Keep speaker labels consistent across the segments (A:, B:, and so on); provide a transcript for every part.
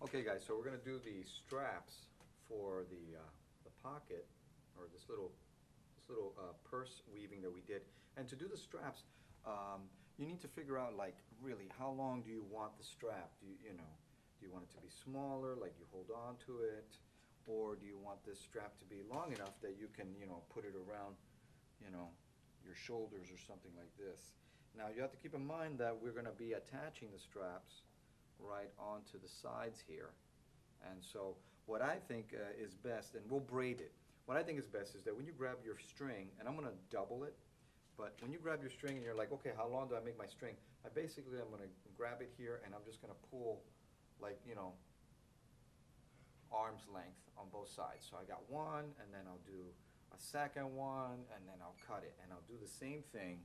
A: Okay guys, so we're going to do the straps for the pocket, or this little purse weaving that we did. And to do the straps, you need to figure out, like, really how long do you want the strap? Do you want it to be smaller, like you hold on to it, or do you want this strap to be long enough that you can, put it around, your shoulders or something like this? Now you have to keep in mind that we're going to be attaching the straps right onto the sides here. And so what I think is best, and we'll braid it, what I think is best is that when you grab your string, and I'm going to double it, but when you grab your string and you're like, okay, how long do I make my string? I'm going to grab it here and I'm just going to pull, like, arm's length on both sides. So I got one, and then I'll do a second one, and then I'll cut it. And I'll do the same thing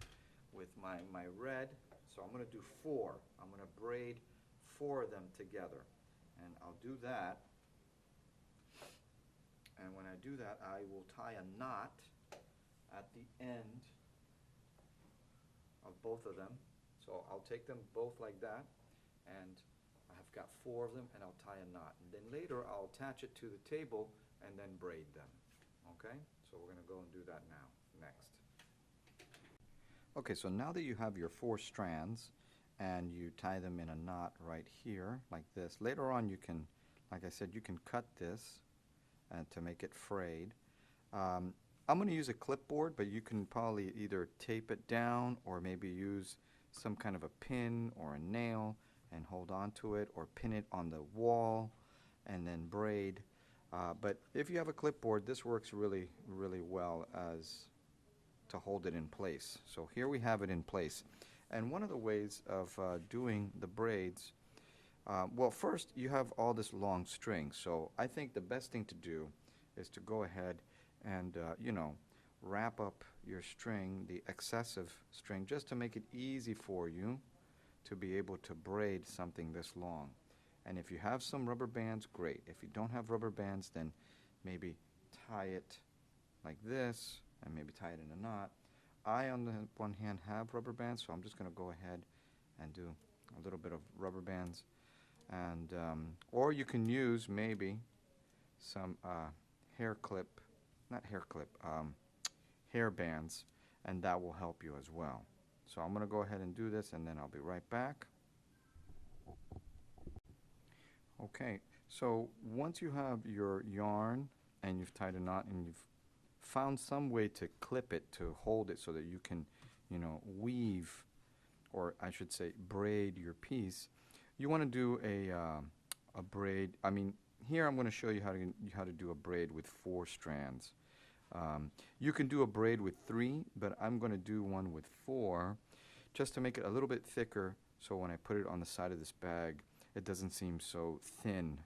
A: with my red. So I'm going to do four. I'm going to braid four of them together. And I'll do that. And when I do that, I will tie a knot at the end of both of them. So I'll take them both like that, and I've got four of them, and I'll tie a knot. And then later I'll attach it to the table and then braid them. Okay? So we're going to go and do that now, next. Okay, so now that you have your four strands and you tie them in a knot right here like this, later on you can, like I said, you can cut this to make it frayed. I'm going to use a clipboard, but you can probably either tape it down or maybe use some kind of a pin or a nail and hold on to it, or pin it on the wall and then braid. But if you have a clipboard, this works really, really well as to hold it in place. So here we have it in place. And one of the ways of doing the braids, well, first you have all this long string. So I think the best thing to do is to go ahead and wrap up your string, the excessive string, just to make it easy for you to be able to braid something this long. And if you have some rubber bands, great. If you don't have rubber bands, then maybe tie it like this and maybe tie it in a knot. I, on the one hand, have rubber bands, so I'm just going to go ahead and do a little bit of rubber bands. And or you can use maybe some hair bands, and that will help you as well. So I'm going to go ahead and do this, and then I'll be right back. Okay, so once you have your yarn and you've tied a knot and you've found some way to clip it, to hold it so that you can, weave, or I should say braid your piece, you want to do a braid. I mean, here I'm going to show you how to do a braid with 4 strands. You can do a braid with 3, but I'm going to do one with 4 just to make it a little bit thicker, so when I put it on the side of this bag it doesn't seem so thin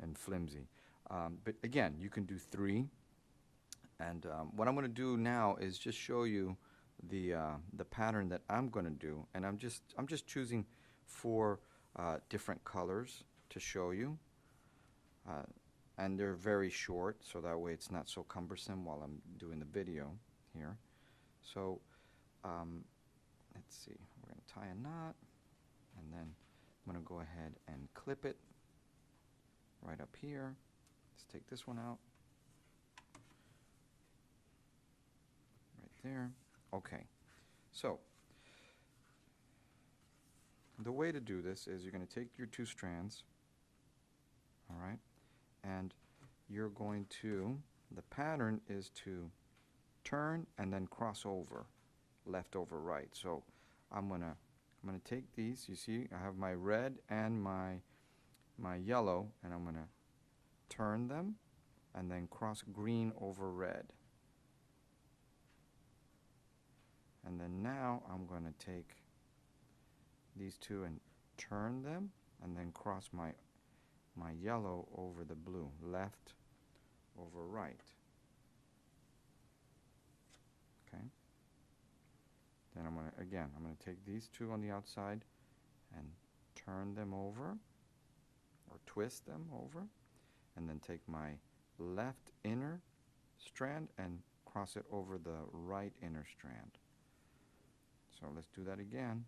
A: and flimsy. But again, you can do 3, and what I'm going to do now is just show you the pattern that I'm going to do, and I'm just choosing 4 different colors to show you. And they're very short, so that way it's not so cumbersome while I'm doing the video here. So let's see, we're going to tie a knot, and then I'm going to go ahead and clip it right up here. Let's take this one out. Right there. Okay, so the way to do this is you're going to take your 2 strands, all right, and you're going to, the pattern is to turn and then cross over, left over right. So I'm gonna take these. You see, I have my red and my yellow, and I'm gonna turn them and then cross green over red. And then now I'm going to take these 2 and turn them and then cross my yellow over the blue, left over right. Okay. Then I'm going to take these 2 on the outside and turn them over, or twist them over, and then take my left inner strand and cross it over the right inner strand. So let's do that again.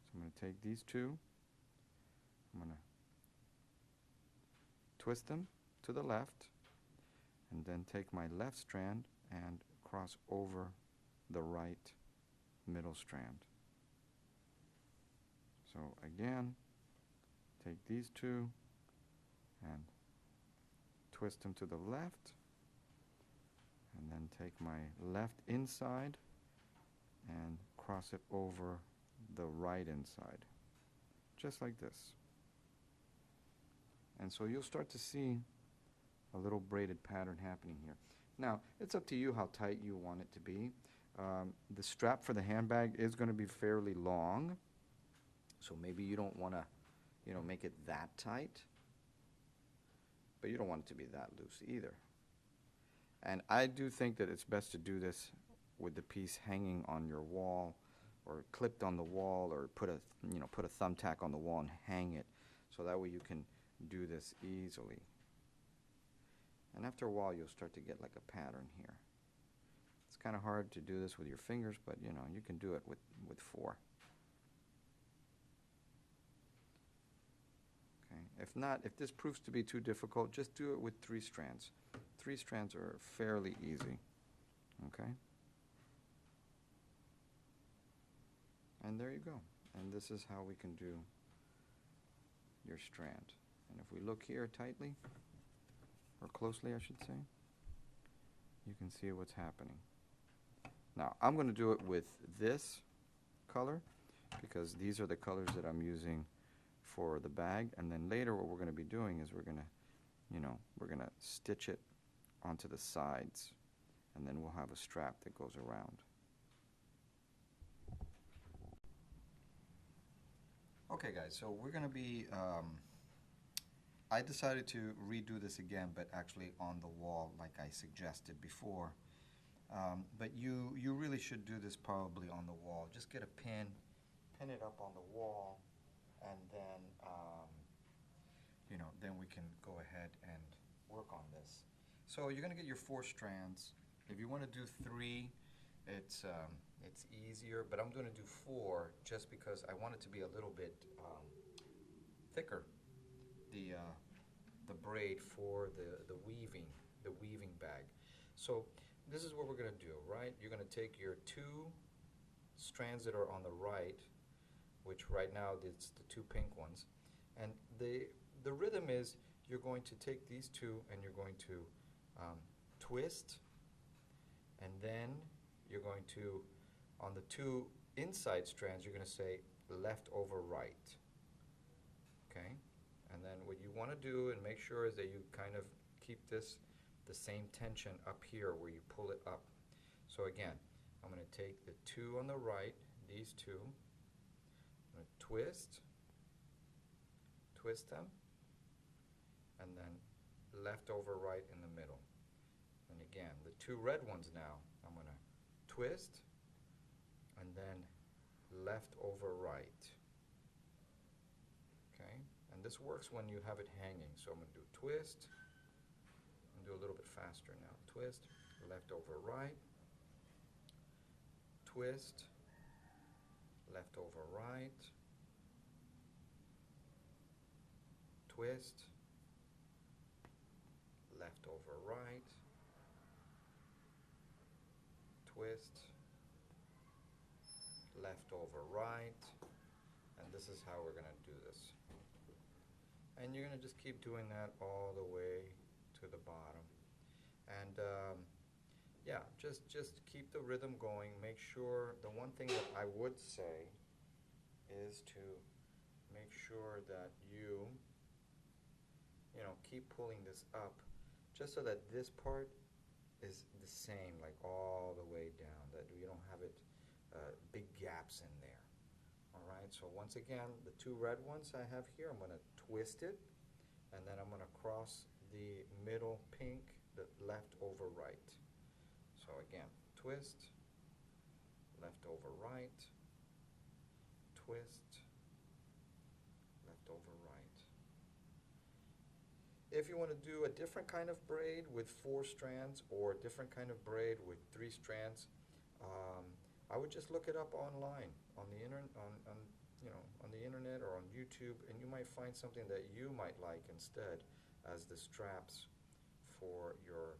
A: So I'm going to take these 2, I'm going to twist them to the left, and then take my left strand and cross over the right middle strand. So again, take these two and twist them to the left, and then take my left inside and cross it over the right inside, just like this. And so you'll start to see a little braided pattern happening here. Now, it's up to you how tight you want it to be. The strap for the handbag is going to be fairly long, so maybe you don't want to, make it that tight, but you don't want it to be that loose either. And I do think that it's best to do this with the piece hanging on your wall, or clipped on the wall, or put a thumbtack on the wall and hang it, so that way you can do this easily. And after a while, you'll start to get like a pattern here. It's kind of hard to do this with your fingers, but you can do it with 4. Okay. If this proves to be too difficult, just do it with 3 strands. 3 strands are fairly easy. Okay. And there you go. And this is how we can do your strand. And if we look here tightly, or closely I should say, you can see what's happening. Now I'm going to do it with this color because these are the colors that I'm using for the bag, and then later what we're going to be doing is we're going to stitch it onto the sides, and then we'll have a strap that goes around. Okay guys, so we're going to be I decided to redo this again, but actually on the wall like I suggested before. But you really should do this probably on the wall. Just get a pin it up on the wall, and then then we can go ahead and work on this. So you're going to get your 4 strands. If you want to do 3, it's easier, but I'm going to do 4 just because I want it to be a little bit thicker. The braid for the weaving bag. So this is what we're going to do, right? You're going to take your 2 strands that are on the right, which right now it's the 2 pink ones, and the rhythm is you're going to take these 2 and you're going to twist, and then you're going to, on the 2 inside strands, you're going to say left over right. Okay? And then what you want to do and make sure is that you kind of keep the same tension up here where you pull it up. So again, I'm going to take the 2 on the right, these 2, I'm going to twist them, and then left over right in the middle. And again, the 2 red ones now, I'm going to twist, and then left over right. Okay? And this works when you have it hanging. So I'm going to do twist, and do a little bit faster now. Twist, left over right, twist, left over right, twist, left over right, twist, left over right, and this is how we're going to do this. And you're going to just keep doing that all the way to the bottom. And yeah, just keep the rhythm going. Make sure, the one thing that I would say is to make sure that you keep pulling this up just so that this part is the same, like all the way down, that you don't have it big gaps in there. Alright, so once again, the 2 red ones I have here, I'm going to twist it, and then I'm going to cross the middle pink, the left over right. So again, twist, left over right, twist, left over right. If you want to do a different kind of braid with 4 strands, or a different kind of braid with 3 strands, I would just look it up online on the internet, on the internet or on YouTube, and you might find something that you might like instead. as the straps for your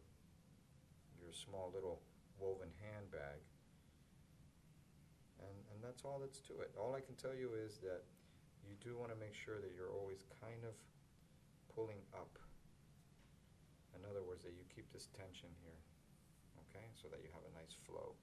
A: small little woven handbag. And that's all that's to it. All I can tell you is that you do want to make sure that you're always kind of pulling up. In other words, that you keep this tension here, okay, so that you have a nice flow.